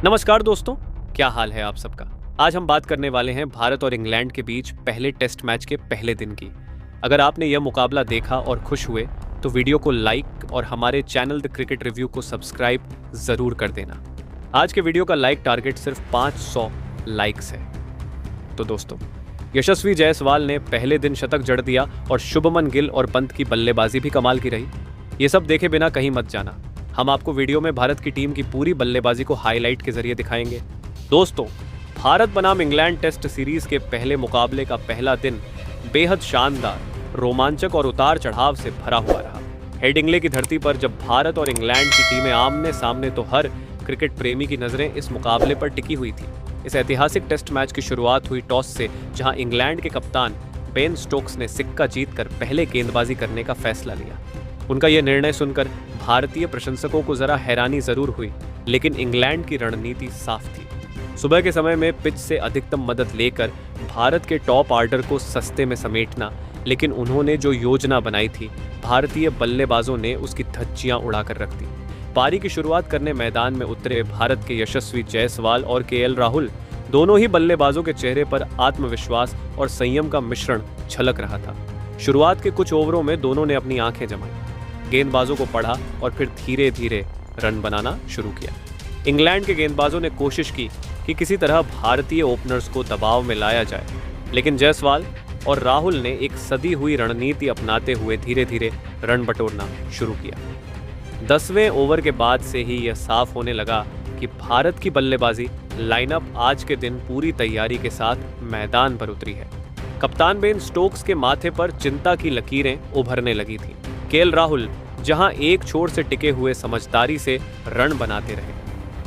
नमस्कार दोस्तों, क्या हाल है आप सबका। आज हम बात करने वाले हैं भारत और इंग्लैंड के बीच पहले टेस्ट मैच के पहले दिन की। अगर आपने यह मुकाबला देखा और खुश हुए तो वीडियो को लाइक और हमारे चैनल द क्रिकेट रिव्यू को सब्सक्राइब जरूर कर देना। आज के वीडियो का लाइक टारगेट सिर्फ 500 लाइक्स है। तो दोस्तों, यशस्वी जायसवाल ने पहले दिन शतक जड़ दिया और शुभमन गिल और पंत की बल्लेबाजी भी कमाल की रही। ये सब देखे बिना कहीं मत जाना, हम आपको वीडियो में भारत की टीम की पूरी बल्लेबाजी को हाईलाइट के जरिए दिखाएंगे। दोस्तों, भारत बनाम इंग्लैंड टेस्ट सीरीज के पहले मुकाबले का पहला दिन बेहद शानदार, रोमांचक और उतार चढ़ाव से भरा हुआ रहा। हेडिंग्ले की धरती पर जब भारत और इंग्लैंड की टीमें आमने सामने तो हर क्रिकेट प्रेमी की नजरें इस मुकाबले पर टिकी हुई थी। इस ऐतिहासिक टेस्ट मैच की शुरुआत हुई टॉस से, जहां इंग्लैंड के कप्तान बेन स्टोक्स ने सिक्का जीतकर पहले गेंदबाजी करने का फैसला लिया। उनका यह निर्णय सुनकर भारतीय प्रशंसकों को जरा हैरानी जरूर हुई, लेकिन इंग्लैंड की रणनीति साफ थी। सुबह के समय में पिच से अधिकतम मदद लेकर भारत के टॉप ऑर्डर को सस्ते में समेटना, लेकिन उन्होंने जो योजना बनाई थी, भारतीय बल्लेबाजों ने उसकी धज्जियां उड़ाकर रख दी। पारी की शुरुआत करने मैदान में उतरे भारत के यशस्वी जायसवाल और केएल राहुल, दोनों ही बल्लेबाजों के चेहरे पर आत्मविश्वास और संयम का मिश्रण झलक रहा था। शुरुआत के कुछ ओवरों में दोनों ने अपनी आंखें जमाई, गेंदबाजों को पढ़ा और फिर धीरे धीरे रन बनाना शुरू किया। इंग्लैंड के गेंदबाजों ने कोशिश की कि किसी तरह भारतीय ओपनर्स को दबाव में लाया जाए, लेकिन जायसवाल और राहुल ने एक सदी हुई रणनीति अपनाते हुए धीरे धीरे रन बटोरना शुरू किया। 10वें ओवर के बाद से ही यह साफ होने लगा कि भारत की बल्लेबाजी लाइनअप आज के दिन पूरी तैयारी के साथ मैदान पर उतरी है। कप्तान बेन स्टोक्स के माथे पर चिंता की लकीरें उभरने लगी थीं। केएल राहुल जहां एक छोर से टिके हुए समझदारी से रन बनाते रहे,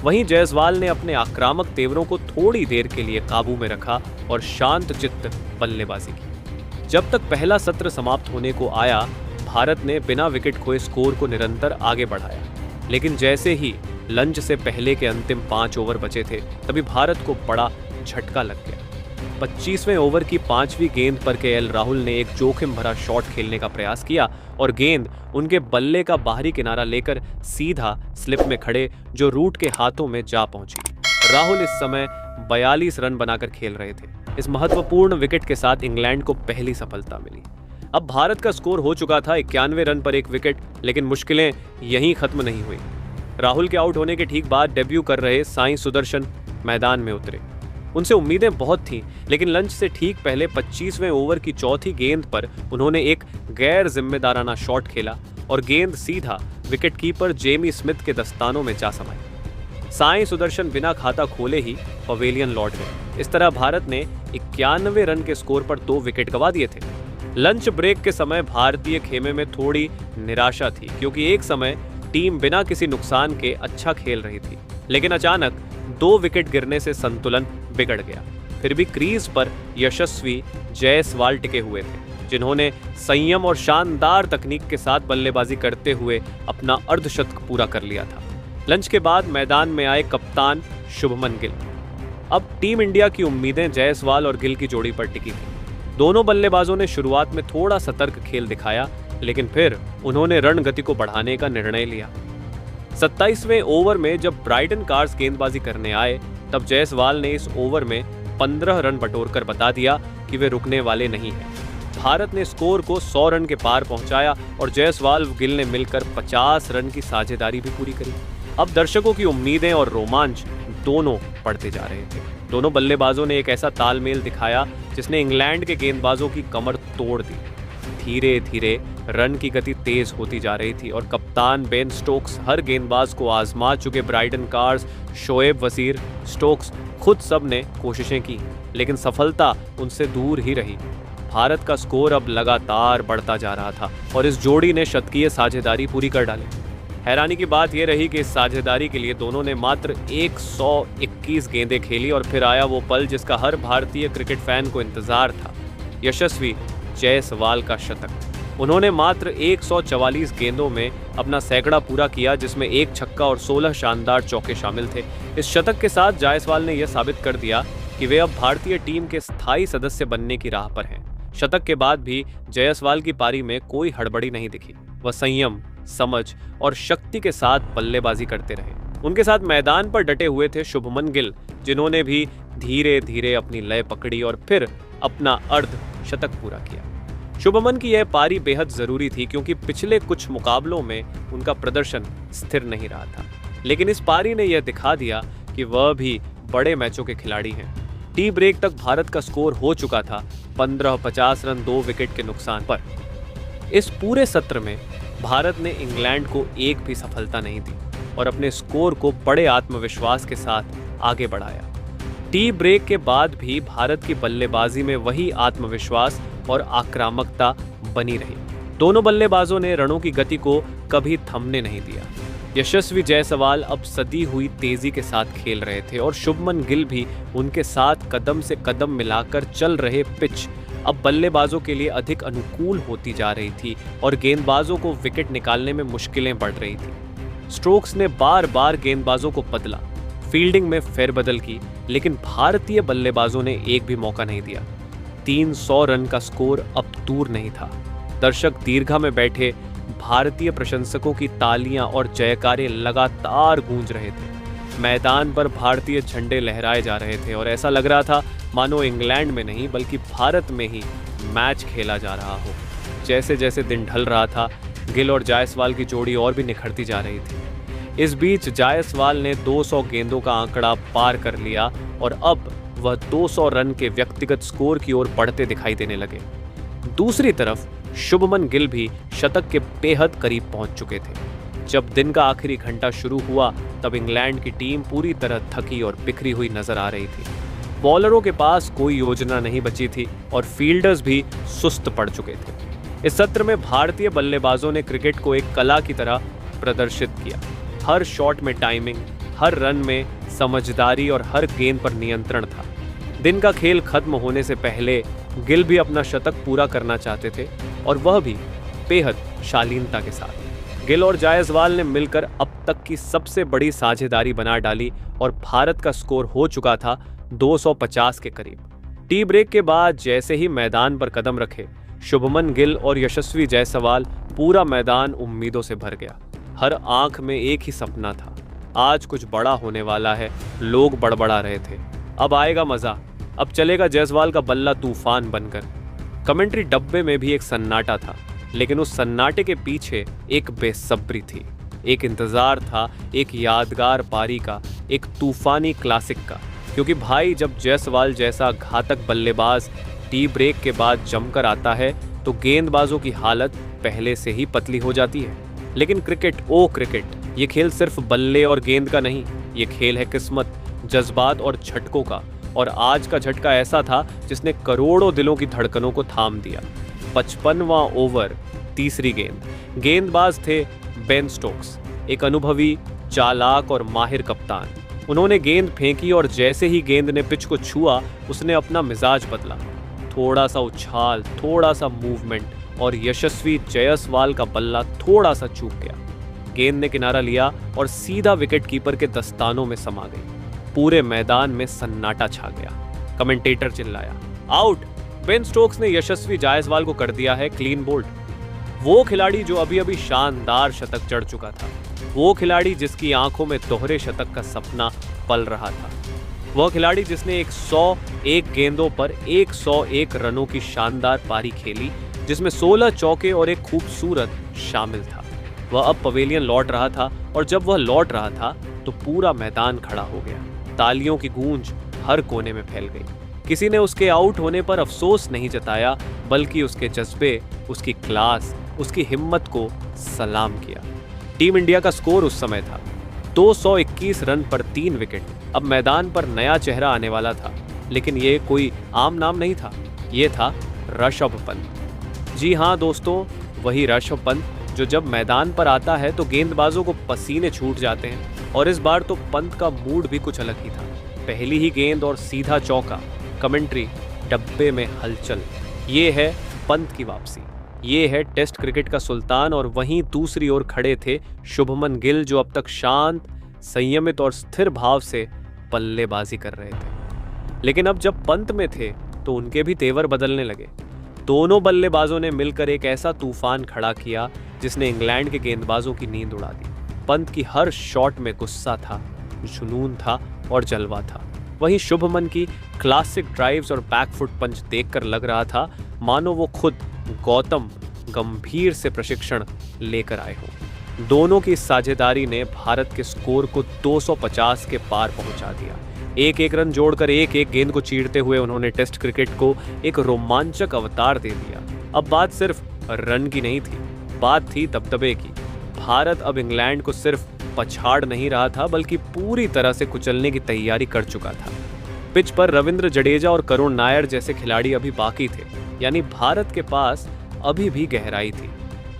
वहीं जायसवाल ने अपने आक्रामक तेवरों को थोड़ी देर के लिए काबू में रखा और शांत चित्त बल्लेबाजी की। जब तक पहला सत्र समाप्त होने को आया, भारत ने बिना विकेट खोए स्कोर को निरंतर आगे बढ़ाया, लेकिन जैसे ही लंच से पहले के अंतिम 5 ओवर बचे थे, तभी भारत को बड़ा झटका लग गया। 25वें ओवर की 5वीं गेंद पर केएल राहुल ने एक जोखिम भरा शॉट खेलने का प्रयास किया और गेंद उनके बल्ले का बाहरी किनारा लेकर सीधा स्लिप में खड़े जो रूट के हाथों में जा पहुंची। राहुल इस समय 42 रन बनाकर खेल रहे थे। इस महत्वपूर्ण विकेट के साथ इंग्लैंड को पहली सफलता मिली। अब भारत का स्कोर हो चुका था 91 रन पर 1 विकेट, लेकिन मुश्किलें यहीं खत्म नहीं हुई। राहुल के आउट होने के ठीक बाद डेब्यू कर रहे साई सुदर्शन मैदान में उतरे। उनसे उम्मीदें बहुत थीं, लेकिन लंच से ठीक पहले 25वें ओवर की चौथी गेंद पर उन्होंने एक गैर जिम्मेदाराना शॉट खेला और गेंद सीधा विकेटकीपर जेमी स्मिथ के दस्तानों में जा समाई। साई सुदर्शन बिना खाता खोले ही पवेलियन लौट गए। इस तरह भारत ने 91 रन के स्कोर पर 2 विकेट गंवा दिए थे। लंच ब्रेक के समय भारतीय खेमे में थोड़ी निराशा थी, क्योंकि एक समय टीम बिना किसी नुकसान के अच्छा खेल रही थी, लेकिन अचानक 2 विकेट गिरने से संतुलन बिगड़ गया। फिर भी क्रीज पर यशस्वी जायसवाल टिके हुए थे, जिन्होंने संयम और शानदार तकनीक के साथ बल्लेबाजी करते हुए अपना अर्धशतक पूरा कर लिया था। लंच के बाद मैदान में आए कप्तान शुभमन गिल। अब टीम इंडिया की उम्मीदें जायसवाल और गिल की जोड़ी पर टिकी थी। दोनों बल्लेबाजों ने शुरुआत में थोड़ा सतर्क खेल दिखाया, लेकिन फिर उन्होंने रण गति को बढ़ाने का निर्णय लिया। 27वें ओवर में जब ब्राइडन कार्स गेंदबाजी करने आए, तब जायसवाल ने इस ओवर में 15 रन बटोरकर बता दिया कि वे रुकने वाले नहीं हैं। भारत ने स्कोर को 100 रन के पार पहुंचाया और जायसवाल व गिल ने मिलकर 50 रन की साझेदारी भी पूरी करी। अब दर्शकों की उम्मीदें और रोमांच दोनों बढ़ते जा रहे थे। दोनों बल्लेबाजों ने एक ऐसा तालमेल दिखाया जिसने इंग्लैंड के गेंदबाजों की कमर तोड़ दी। धीरे धीरे रन की गति तेज होती जा रही थी और कप्तान बेन स्टोक्स, हर गेंदबाज को आजमा चुके ब्राइडन कार्स, शोएब वजीर, स्टोक्स खुद सब ने कोशिशें की, लेकिन सफलता उनसे दूर ही रही। भारत का स्कोर अब लगातार बढ़ता जा रहा था और इस जोड़ी ने शतकीय साझेदारी पूरी कर डाली। हैरानी की बात यह रही कि इस साझेदारी के लिए दोनों ने मात्र 121 गेंदें खेली और फिर आया वो पल जिसका हर भारतीय क्रिकेट फैन को इंतजार था, यशस्वी जायसवाल का शतक। उन्होंने मात्र 144 गेंदों में अपना सैकड़ा पूरा किया, जिसमें 1 छक्का और 16 शानदार चौके शामिल थे। इस शतक के साथ जायसवाल ने यह साबित कर दिया कि वे अब भारतीय टीम के स्थायी सदस्य बनने की राह पर हैं। शतक के बाद भी जायसवाल की पारी में कोई हड़बड़ी नहीं दिखी। वह संयम, समझ और शक्ति के साथ बल्लेबाजी करते रहे। उनके साथ मैदान पर डटे हुए थे शुभमन गिल, जिन्होंने भी धीरे धीरे अपनी लय पकड़ी और फिर अपना अर्ध शतक पूरा किया। शुभमन की यह पारी बेहद जरूरी थी क्योंकि पिछले कुछ मुकाबलों में उनका प्रदर्शन स्थिर नहीं रहा था, लेकिन इस पारी ने यह दिखा दिया कि वह भी बड़े मैचों के खिलाड़ी हैं। टी ब्रेक तक भारत का स्कोर हो चुका था 15-50 रन 2 विकेट के नुकसान पर। इस पूरे सत्र में भारत ने इंग्लैंड को एक भी सफलता नहीं दी और अपने स्कोर को बड़े आत्मविश्वास के साथ आगे बढ़ाया। टी ब्रेक के बाद भी भारत की बल्लेबाजी में वही आत्मविश्वास और आक्रामकता बनी रही। दोनों बल्लेबाजों ने रनों की गति को कभी थमने नहीं दिया। यशस्वी जायसवाल अब सदी हुई तेजी के साथ खेल रहे थे और शुभमन गिल भी उनके साथ कदम से कदम मिलाकर चल रहे पिच अब बल्लेबाजों के लिए अधिक अनुकूल होती जा रही थी और गेंदबाजों को विकेट निकालने में मुश्किलें बढ़ रही थी। स्ट्रोक्स ने बार बार गेंदबाजों को बदला, फील्डिंग में फेरबदल की, लेकिन भारतीय बल्लेबाजों ने एक भी मौका नहीं दिया। 300 रन का स्कोर अब दूर नहीं था। दर्शक दीर्घा में बैठे भारतीय प्रशंसकों की तालियां और जयकारे लगातार गूंज रहे थे। मैदान पर भारतीय झंडे लहराए जा रहे थे और ऐसा लग रहा था मानो इंग्लैंड में नहीं बल्कि भारत में ही मैच खेला जा रहा हो। जैसे जैसे दिन ढल रहा था, गिल और जायसवाल की जोड़ी और भी निखरती जा रही थी। इस बीच जायसवाल ने 200 गेंदों का आंकड़ा पार कर लिया और अब वह 200 रन के व्यक्तिगत स्कोर की ओर बढ़ते दिखाई देने लगे। दूसरी तरफ शुभमन गिल भी शतक के बेहद करीब पहुंच चुके थे। जब दिन का आखिरी घंटा शुरू हुआ तब इंग्लैंड की टीम पूरी तरह थकी और बिखरी हुई नजर आ रही थी। बॉलरों के पास कोई योजना नहीं बची थी और फील्डर्स भी सुस्त पड़ चुके थे। इस सत्र में भारतीय बल्लेबाजों ने क्रिकेट को एक कला की तरह प्रदर्शित किया। हर शॉट में टाइमिंग, हर रन में समझदारी और हर गेंद पर नियंत्रण था। दिन का खेल खत्म होने से पहले गिल भी अपना शतक पूरा करना चाहते थे और वह भी बेहद शालीनता के साथ। गिल और जायसवाल ने मिलकर अब तक की सबसे बड़ी साझेदारी बना डाली और भारत का स्कोर हो चुका था 250 के करीब। टी ब्रेक के बाद जैसे ही मैदान पर कदम रखे, शुभमन गिल और यशस्वी जायसवाल, पूरा मैदान उम्मीदों से भर गया। हर आंख में एक ही सपना था, आज कुछ बड़ा होने वाला है। लोग बड़बड़ा रहे थे, अब आएगा मजा, अब चलेगा जायसवाल का बल्ला तूफान बनकर। कमेंट्री डब्बे में भी एक सन्नाटा था, लेकिन उस सन्नाटे के पीछे एक बेसब्री थी, एक इंतजार था, एक यादगार पारी का, एक तूफानी क्लासिक का। क्योंकि भाई, जब जायसवाल जैसा घातक बल्लेबाज टी ब्रेक के बाद जमकर आता है तो गेंदबाजों की हालत पहले से ही पतली हो जाती है। लेकिन क्रिकेट, ओ क्रिकेट, ये खेल सिर्फ बल्ले और गेंद का नहीं, ये खेल है किस्मत, जज्बात और झटकों का। और आज का झटका ऐसा था जिसने करोड़ों दिलों की धड़कनों को थाम दिया। 55वां ओवर, तीसरी गेंद। गेंदबाज थे बेन स्टोक्स, एक अनुभवी, चालाक और माहिर कप्तान। उन्होंने गेंद फेंकी और जैसे ही गेंद ने पिच को छुआ, उसने अपना मिजाज बदला। थोड़ा सा उछाल, थोड़ा सा मूवमेंट और यशस्वी जायसवाल का बल्ला थोड़ा सा चूक गया। गेंद ने किनारा लिया और सीधा विकेट कीपर के दस्तानों में समा गई। पूरे मैदान में सन्नाटा छा गया। कमेंटेटर चिल्लाया, आउट! बेन स्टोक्स ने यशस्वी जायसवाल को कर दिया है क्लीन बोल्ड। वो खिलाड़ी जो अभी अभी शानदार शतक जड़ चुका था, वो खिलाड़ी जिसकी आंखों में दोहरे शतक का सपना पल रहा था, वह खिलाड़ी जिसने 101 गेंदों पर 101 रनों की शानदार पारी खेली, जिसमें 16 चौके और एक खूबसूरत शामिल था। वह अब पवेलियन लौट रहा था और जब वह लौट रहा था तो पूरा मैदान खड़ा हो गया। तालियों की गूंज हर कोने में फैल गई। किसी ने उसके आउट होने पर अफसोस नहीं जताया, बल्कि उसके जज्बे, उसकी क्लास, उसकी हिम्मत को सलाम किया। टीम इंडिया का स्कोर उस समय था 221 रन पर 3 विकेट। अब मैदान पर नया चेहरा आने वाला था, लेकिन ये कोई आम नाम नहीं था, ये था ऋषभ पंत। जी हाँ दोस्तों, वही ऋषभ पंत जो जब मैदान पर आता है तो गेंदबाजों को पसीने छूट जाते हैं। और इस बार तो पंत का मूड भी कुछ अलग ही था। पहली ही गेंद और सीधा चौका। कमेंट्री डब्बे में हलचल। ये है पंत की वापसी, ये है टेस्ट क्रिकेट का सुल्तान। और वहीं दूसरी ओर खड़े थे शुभमन गिल, जो अब तक शांत, संयमित और स्थिर भाव से बल्लेबाजी कर रहे थे। लेकिन अब जब पंत में थे तो उनके भी तेवर बदलने लगे। दोनों बल्लेबाजों ने मिलकर एक ऐसा तूफान खड़ा किया जिसने इंग्लैंड के गेंदबाजों की नींद उड़ा दी। पंत की हर शॉट में गुस्सा था, जुनून था और जलवा था। वहीं शुभमन की क्लासिक ड्राइव्स और बैकफुट पंच देखकर लग रहा था मानो वो खुद गौतम गंभीर से प्रशिक्षण लेकर आए हों। दोनों की साझेदारी ने भारत के स्कोर को 250 के पार पहुंचा दिया। एक एक रन जोड़कर एक एक गेंद को चीरते हुए उन्होंने टेस्ट क्रिकेट को एक रोमांचक अवतार दे दिया। अब बात सिर्फ रन की नहीं थी, बात थी दबदबे की। भारत अब इंग्लैंड को सिर्फ पछाड़ नहीं रहा था, बल्कि पूरी तरह से कुचलने की तैयारी कर चुका था। पिच पर रविंद्र जडेजा और करुण नायर जैसे खिलाड़ी अभी बाकी थे, यानी भारत के पास अभी भी गहराई थी,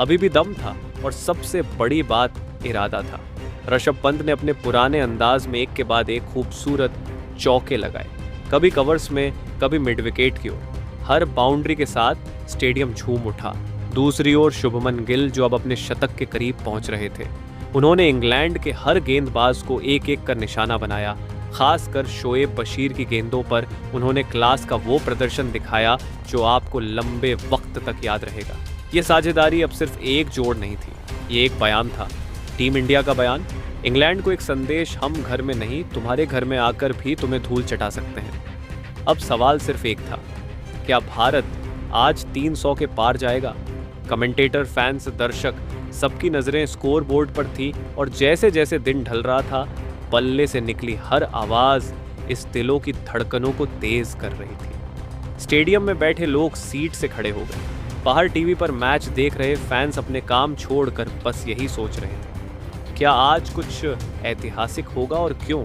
अभी भी दम था और सबसे बड़ी बात इरादा था। ऋषभ पंत ने अपने पुराने अंदाज में एक के बाद एक खूबसूरत चौके लगाए, कभी कवर्स में, कभी मिड विकेट की ओर। हर बाउंड्री के साथ स्टेडियम झूम उठा। दूसरी ओर शुभमन गिल, जो अब अपने शतक के करीब पहुंच रहे थे, उन्होंने इंग्लैंड के हर गेंदबाज को एक एक कर निशाना बनाया। खासकर शोएब बशीर की गेंदों पर उन्होंने क्लास का वो प्रदर्शन दिखाया जो आपको लंबे वक्त तक याद रहेगा। ये साझेदारी अब सिर्फ एक जोड़ नहीं थी, ये एक बयान था, टीम इंडिया का बयान। इंग्लैंड को एक संदेश, हम घर में नहीं, तुम्हारे घर में आकर भी तुम्हें धूल चटा सकते हैं। अब सवाल सिर्फ एक था, क्या भारत आज 300 के पार जाएगा? कमेंटेटर, फैंस, दर्शक, सबकी नजरें स्कोर बोर्ड पर थी और जैसे जैसे दिन ढल रहा था, पल्ले से निकली हर आवाज इस दिलों की धड़कनों को तेज कर रही थी। स्टेडियम में बैठे लोग सीट से खड़े हो गए। बाहर टीवी पर मैच देख रहे फैंस अपने काम छोड़कर बस यही सोच रहे थे, क्या आज कुछ ऐतिहासिक होगा और क्यों?